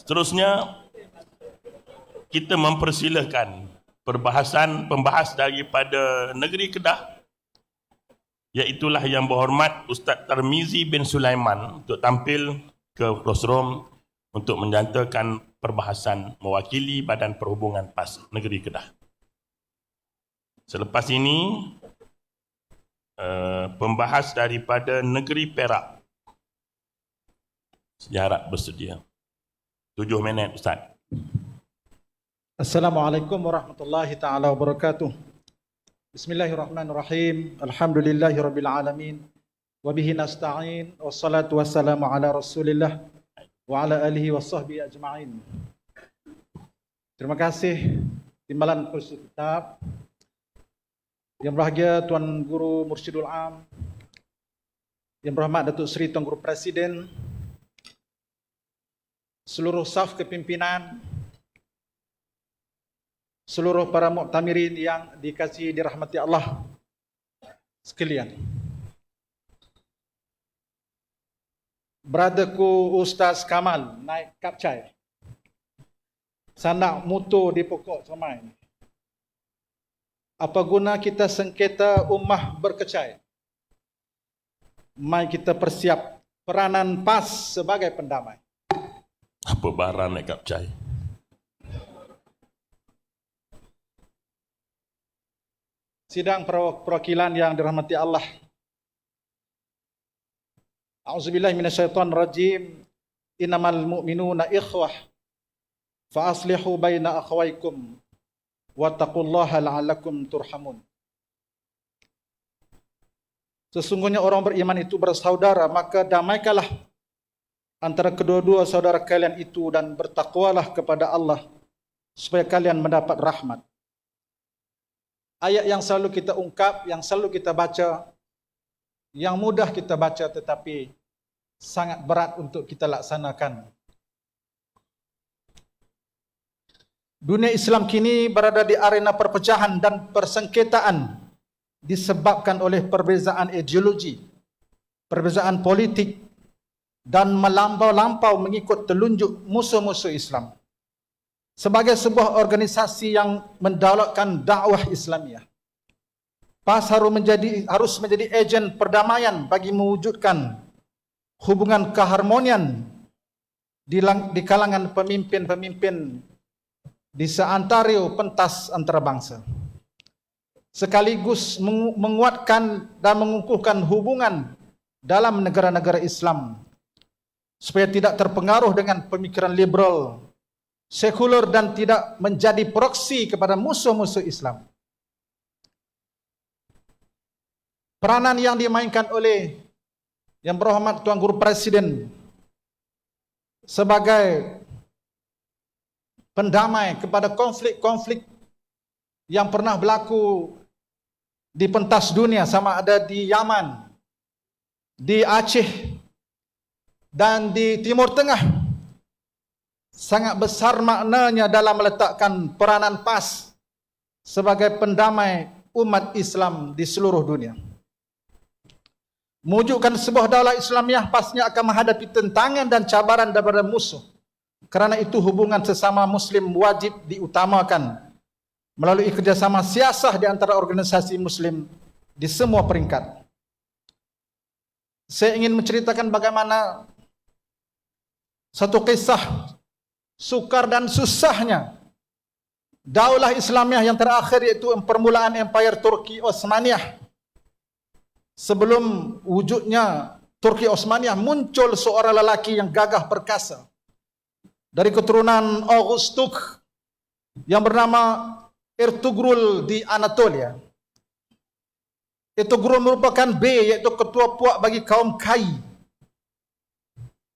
Seterusnya, kita mempersilakan pembahas daripada negeri Kedah, iaitulah Yang Berhormat Ustaz Tarmizi bin Sulaiman, untuk tampil ke classroom untuk menjantakan perbahasan mewakili Badan Perhubungan PAS Negeri Kedah. Selepas ini, pembahas daripada negeri Perak. Saya harap bersedia. 7 minit, Ustaz. Assalamualaikum warahmatullahi ta'ala wabarakatuh. Bismillahirrahmanirrahim. Alhamdulillahirabbil alamin. Wa bihi nasta'in. Wassalatu wassalamu ala Rasulillah wa ala alihi wasahbihi ajma'in. Terima kasih Timbalan Kursus Kitab. Yang berbahagia Tuan Guru Mursyidul Am, Yang berhormat Datuk Seri Tuan Guru Presiden, seluruh staf kepimpinan, seluruh para muktamirin yang dikasihi dirahmati Allah sekalian. Brotherku Ustaz Kamal naik kapcai. Sanak mutu di pokok semai. Apa guna kita sengketa ummah berkecai? Mai kita persiap peranan PAS sebagai pendamai. Apa barang naik kapcai? Sidang perwakilan yang dirahmati Allah. A'udzubillahi minasyaitonirrajim. Innamal mu'minuna ikhwah fa aslihu baina akhawaykum wattaqullaha la'allakum turhamun. Sesungguhnya orang beriman itu bersaudara, maka damaikanlah antara kedua-dua saudara kalian itu dan bertakwalah kepada Allah supaya kalian mendapat rahmat. Ayat yang selalu kita ungkap, yang selalu kita baca, yang mudah kita baca tetapi sangat berat untuk kita laksanakan. Dunia Islam kini berada di arena perpecahan dan persengketaan disebabkan oleh perbezaan ideologi, perbezaan politik, dan melampau-lampau mengikut telunjuk musuh-musuh Islam. Sebagai sebuah organisasi yang mendaulatkan dakwah Islamiah, PAS harus menjadi ejen perdamaian bagi mewujudkan hubungan keharmonian di kalangan pemimpin-pemimpin di seantero pentas antarabangsa, sekaligus menguatkan dan mengukuhkan hubungan dalam negara-negara Islam supaya tidak terpengaruh dengan pemikiran liberal, sekular, dan tidak menjadi proksi kepada musuh-musuh Islam. Peranan yang dimainkan oleh Yang Berhormat Tuan Guru Presiden sebagai pendamai kepada konflik-konflik yang pernah berlaku di pentas dunia, sama ada di Yaman, di Aceh, dan di Timur Tengah, sangat besar maknanya dalam meletakkan peranan PAS sebagai pendamai umat Islam di seluruh dunia. Mewujudkan sebuah daulah Islamiah pastinya akan menghadapi tentangan dan cabaran daripada musuh. Kerana itu hubungan sesama Muslim wajib diutamakan melalui kerjasama siasah di antara organisasi Muslim di semua peringkat. Saya ingin menceritakan bagaimana satu kisah sukar dan susahnya daulah Islamiah yang terakhir, yaitu permulaan Empire Turki Osmaniyah. Sebelum wujudnya Turki Osmaniyah, muncul seorang lelaki yang gagah perkasa dari keturunan Augustuk yang bernama Ertugrul di Anatolia. Ertugrul merupakan iaitu ketua puak bagi kaum Kai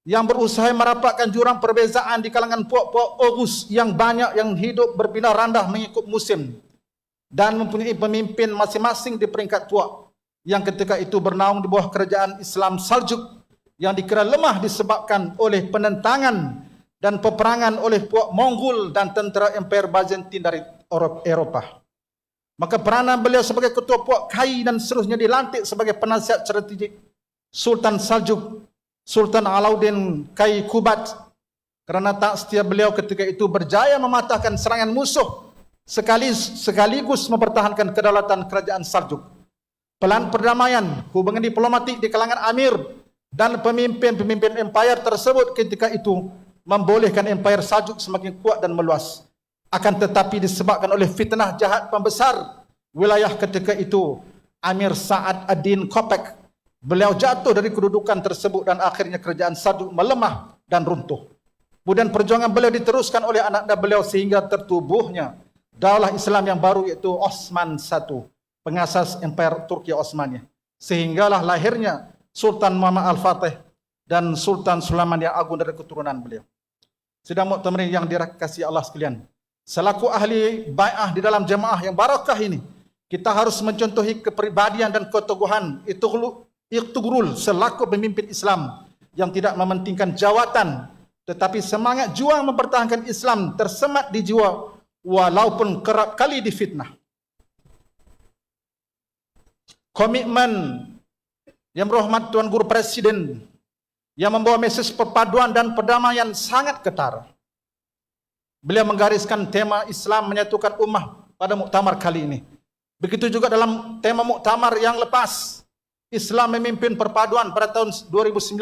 yang berusaha merapatkan jurang perbezaan di kalangan puak-puak Oghuz yang banyak yang hidup berpindah randah mengikut musim dan mempunyai pemimpin masing-masing di peringkat puak yang ketika itu bernaung di bawah kerajaan Islam Saljuk yang dikira lemah disebabkan oleh penentangan dan peperangan oleh puak Mongol dan tentera Empire Byzantine dari Eropah. Maka peranan beliau sebagai ketua puak Kai dan seterusnya dilantik sebagai penasihat strategik Sultan Saljuk, Sultan Alauddin Kai Kubat, kerana tak setia beliau ketika itu berjaya mematahkan serangan musuh sekaligus mempertahankan kedaulatan kerajaan Saljuk. Pelan perdamaian, hubungan diplomatik di kalangan Amir dan pemimpin-pemimpin empayar tersebut ketika itu membolehkan empayar Saljuk semakin kuat dan meluas. Akan tetapi disebabkan oleh fitnah jahat pembesar wilayah ketika itu, Amir Sa'ad ad-Din Kopek, beliau jatuh dari kedudukan tersebut dan akhirnya kerajaan Saljuk melemah dan runtuh. Kemudian perjuangan beliau diteruskan oleh anak-anak beliau sehingga tertubuhnya daulah Islam yang baru, yaitu Osman I, pengasas Empire Turki Osmania. Sehinggalah lahirnya Sultan Muhammad Al-Fatih dan Sultan Sulaiman yang agung dari keturunan beliau. Sidang muktamar yang dirahmati Allah sekalian, selaku ahli bai'ah di dalam jemaah yang barakah ini, kita harus mencontohi kepribadian dan keteguhan Iqtugrul selaku pemimpin Islam yang tidak mementingkan jawatan, tetapi semangat juang mempertahankan Islam tersemat di jiwa walaupun kerap kali difitnah. Komitmen yang berhormat Tuan Guru Presiden yang membawa mesej perpaduan dan perdamaian sangat ketar. Beliau menggariskan tema Islam menyatukan ummah pada muktamar kali ini. Begitu juga dalam tema muktamar yang lepas, Islam memimpin perpaduan pada tahun 2019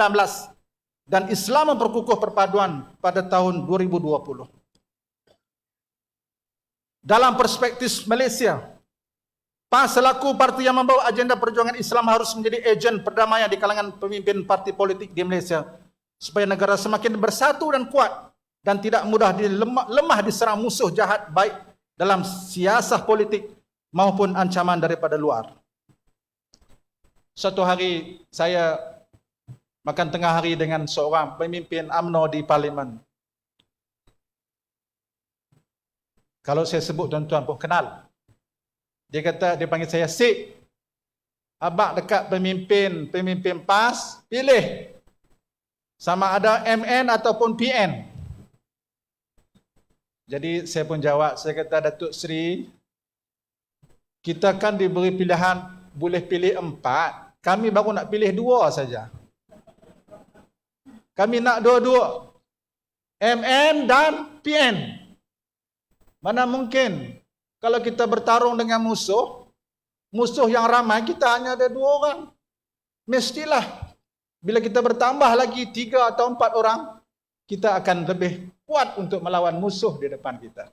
dan Islam memperkukuh perpaduan pada tahun 2020. Dalam perspektif Malaysia, PAS selaku parti yang membawa agenda perjuangan Islam harus menjadi ejen perdamaian di kalangan pemimpin parti politik di Malaysia supaya negara semakin bersatu dan kuat dan tidak mudah lemah diserang musuh jahat baik dalam siasah politik maupun ancaman daripada luar. Suatu hari saya makan tengah hari dengan seorang pemimpin UMNO di Parlimen. Kalau saya sebut tuan-tuan pun kenal. Dia kata, dia panggil saya Sik. Abang dekat pemimpin PAS, pilih sama ada MN ataupun PN. Jadi saya pun jawab, saya kata, Datuk Seri, kita kan diberi pilihan boleh pilih 4. Kami baru nak pilih 2 saja. Kami nak dua-dua, MN dan PN. Mana mungkin kalau kita bertarung dengan musuh yang ramai, kita hanya ada 2 orang. Mestilah bila kita bertambah lagi 3 atau 4 orang, kita akan lebih kuat untuk melawan musuh di depan kita.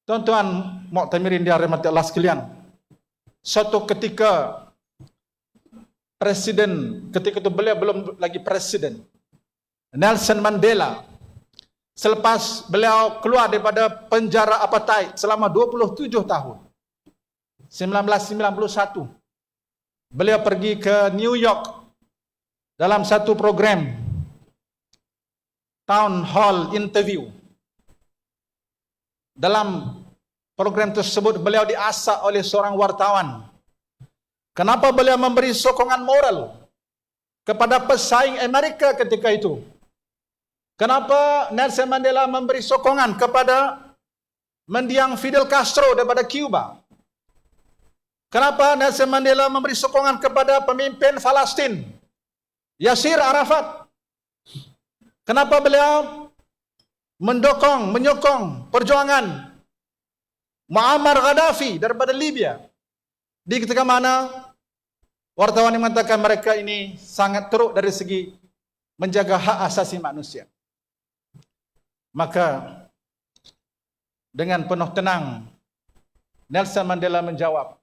Tuan-tuan muktamirin dirahmati Allah sekalian, suatu ketika ketika itu beliau belum lagi presiden, Nelson Mandela, selepas beliau keluar daripada penjara apartheid selama 27 tahun, 1991, beliau pergi ke New York dalam satu program town hall interview. Dalam program tersebut beliau diasak oleh seorang wartawan. Kenapa beliau memberi sokongan moral kepada pesaing Amerika ketika itu? Kenapa Nelson Mandela memberi sokongan kepada mendiang Fidel Castro daripada Cuba? Kenapa Nelson Mandela memberi sokongan kepada pemimpin Palestin, Yasir Arafat? Kenapa beliau menyokong perjuangan Muammar Gaddafi daripada Libya? Di ketika mana wartawan yang mengatakan mereka ini sangat teruk dari segi menjaga hak asasi manusia. Maka dengan penuh tenang Nelson Mandela menjawab,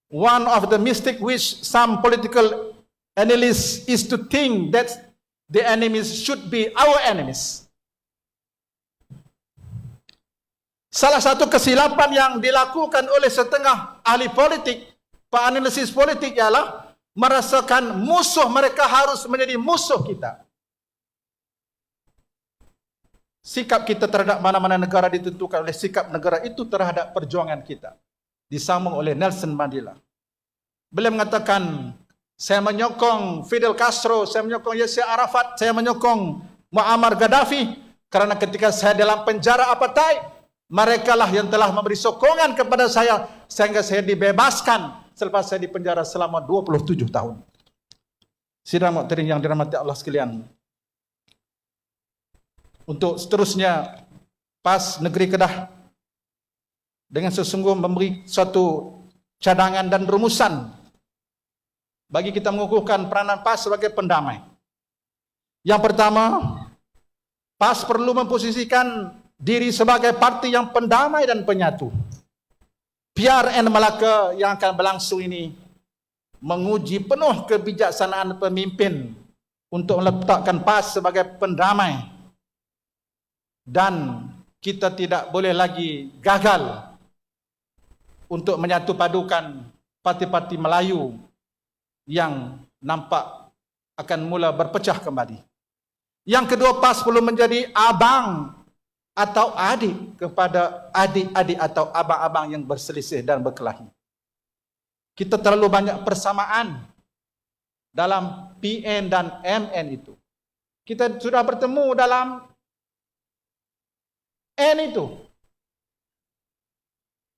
one of the mistake which some political analysts is to think that the enemies should be our enemies. Salah satu kesilapan yang dilakukan oleh setengah ahli politik, penganalisis politik, ialah merasakan musuh mereka harus menjadi musuh kita. Sikap kita terhadap mana-mana negara ditentukan oleh sikap negara itu terhadap perjuangan kita. Disambung oleh Nelson Mandela. Beliau mengatakan, saya menyokong Fidel Castro, saya menyokong Yasir Arafat, saya menyokong Muammar Gaddafi, karena ketika saya dalam penjara apartheid, mereka lah yang telah memberi sokongan kepada saya sehingga saya dibebaskan selepas saya di penjara selama 27 tahun. Sidang muhtarim yang dirahmati Allah sekalian. Untuk seterusnya, PAS Negeri Kedah dengan sesungguh memberi suatu cadangan dan rumusan bagi kita mengukuhkan peranan PAS sebagai pendamai. Yang pertama, PAS perlu memposisikan diri sebagai parti yang pendamai dan penyatu. PRN Melaka yang akan berlangsung ini menguji penuh kebijaksanaan pemimpin untuk meletakkan PAS sebagai pendamai, dan kita tidak boleh lagi gagal untuk menyatu padukan parti-parti Melayu yang nampak akan mula berpecah kembali. Yang kedua, PAS perlu menjadi abang atau adik kepada adik-adik atau abang-abang yang berselisih dan berkelahi. Kita terlalu banyak persamaan dalam PN dan MN itu. Kita sudah bertemu dalam N itu.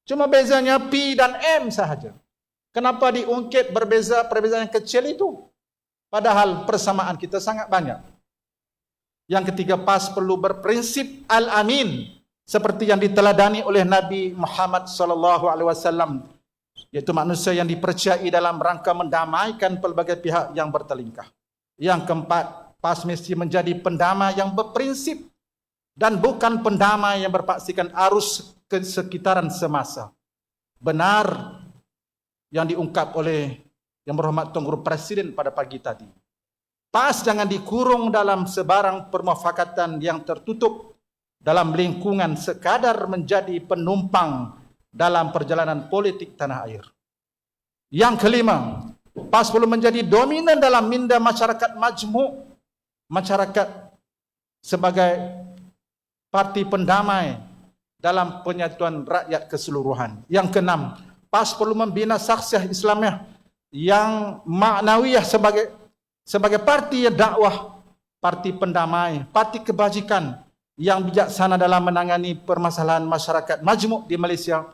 Cuma bezanya P dan M sahaja. Kenapa diungkit perbezaan yang kecil itu? Padahal persamaan kita sangat banyak. Yang ketiga, PAS perlu berprinsip al-amin seperti yang diteladani oleh Nabi Muhammad SAW, yaitu manusia yang dipercayai dalam rangka mendamaikan pelbagai pihak yang bertelingkah. Yang keempat, PAS mesti menjadi pendamai yang berprinsip dan bukan pendamai yang berpaksikan arus kesekitaran semasa. Benar yang diungkap oleh Yang Berhormat Tuan Guru Presiden pada pagi tadi. PAS jangan dikurung dalam sebarang permufakatan yang tertutup dalam lingkungan sekadar menjadi penumpang dalam perjalanan politik tanah air. Yang kelima, PAS perlu menjadi dominan dalam minda masyarakat majmuk, masyarakat sebagai parti pendamai dalam penyatuan rakyat keseluruhan. Yang keenam, PAS perlu membina saksiah Islamiah yang maknawiyah sebagai parti dakwah, parti pendamai, parti kebajikan yang bijaksana dalam menangani permasalahan masyarakat majmuk di Malaysia,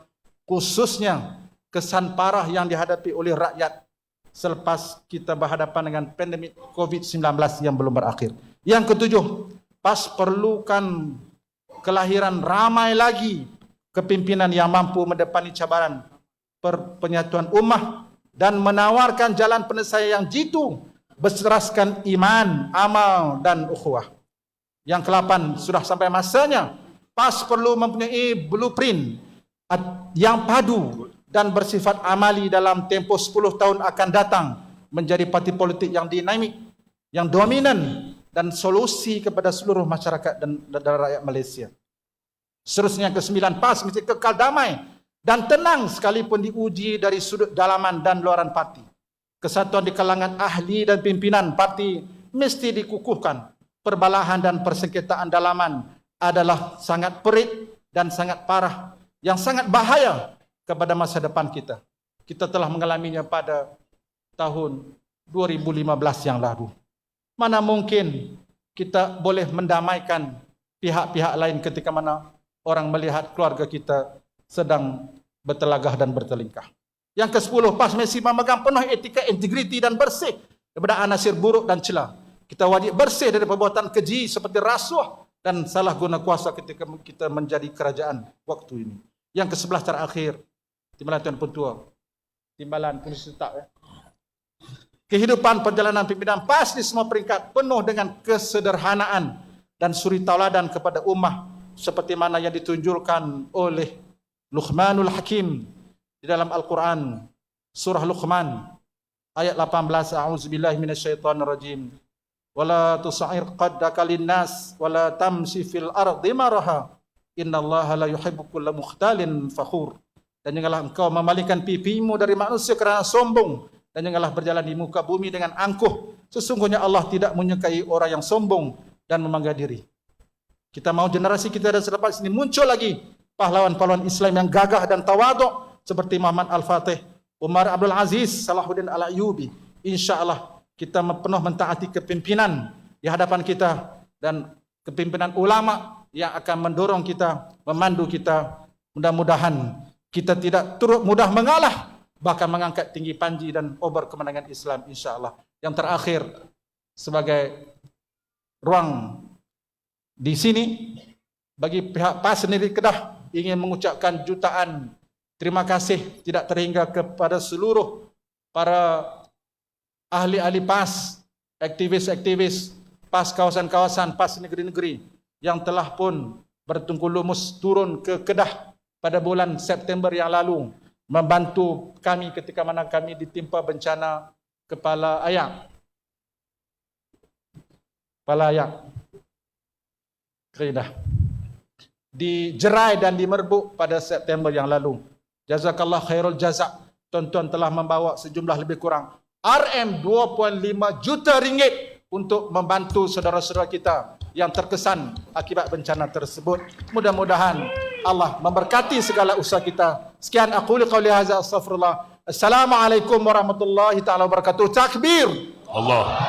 khususnya kesan parah yang dihadapi oleh rakyat selepas kita berhadapan dengan pandemik COVID-19 yang belum berakhir. Yang ketujuh, PAS perlukan kelahiran ramai lagi kepimpinan yang mampu mendepani cabaran penyatuan ummah dan menawarkan jalan penyelesaian yang jitu berseraskan iman, amal dan ukhuwah. Yang ke-8, sudah sampai masanya PAS perlu mempunyai blueprint yang padu dan bersifat amali dalam tempoh 10 tahun akan datang menjadi parti politik yang dinamik, yang dominan dan solusi kepada seluruh masyarakat dan rakyat Malaysia. Seterusnya yang ke-9, PAS mesti kekal damai dan tenang sekalipun diuji dari sudut dalaman dan luaran parti. Kesatuan di kalangan ahli dan pimpinan parti mesti dikukuhkan. Perbalahan dan persengketaan dalaman adalah sangat perit dan sangat parah, yang sangat bahaya kepada masa depan kita. Kita telah mengalaminya pada tahun 2015 yang lalu. Mana mungkin kita boleh mendamaikan pihak-pihak lain ketika mana orang melihat keluarga kita sedang bertelagah dan bertelingkah. Yang ke-10, PAS mesti memegang penuh etika, integriti dan bersih daripada anasir buruk dan celah. Kita wajib bersih dari perbuatan keji seperti rasuah dan salah guna kuasa ketika kita menjadi kerajaan waktu ini. Yang ke-11 terakhir, timbalan Tuan Pentua, timbalan Komisi Tetap. Kehidupan perjalanan pimpinan PAS di semua peringkat penuh dengan kesederhanaan dan suri tauladan kepada ummah seperti mana yang ditunjukkan oleh Luqmanul Hakim di dalam Al-Quran, surah Luqman ayat 18, a'udzubillahi minasyaitonirrajim. Wala tusa'ir qaddaka linnas wala tamshi fil ardi maraha innallaha la yuhibbu kulla mukhtalin fakhur. Dan janganlah engkau memalingkan pipimu dari manusia kerana sombong, dan janganlah berjalan di muka bumi dengan angkuh. Sesungguhnya Allah tidak menyukai orang yang sombong dan memangga diri. Kita mahu generasi kita dan selepas ini muncul lagi pahlawan-pahlawan Islam yang gagah dan tawaduk seperti Muhammad Al-Fatih, Umar Abdul Aziz, Salahuddin Al-Ayyubi. InsyaAllah kita penuh mentaati kepimpinan di hadapan kita dan kepimpinan ulama yang akan mendorong kita, memandu kita. Mudah-mudahan kita tidak turut mudah mengalah, bahkan mengangkat tinggi panji dan obor kemenangan Islam insyaAllah. yang terakhir sebagai ruang di sini, bagi pihak PAS sendiri Kedah ingin mengucapkan jutaan terima kasih tidak terhingga kepada seluruh para ahli-ahli PAS, aktivis-aktivis PAS kawasan-kawasan, PAS negeri-negeri yang telah pun bertungku lumus turun ke Kedah pada bulan September yang lalu membantu kami ketika mana kami ditimpa bencana kepala ayak. Kepala ayak Kedah di Jerai dan di Merbuk pada September yang lalu. Jazakallah khairul jazak. Tuan-tuan telah membawa sejumlah lebih kurang RM2.5 juta ringgit untuk membantu saudara-saudara kita yang terkesan akibat bencana tersebut. Mudah-mudahan Allah memberkati segala usaha kita. Sekian aku qauli hadza, astaghfirullah. Assalamualaikum warahmatullahi taala wabarakatuh. Takbir. Allah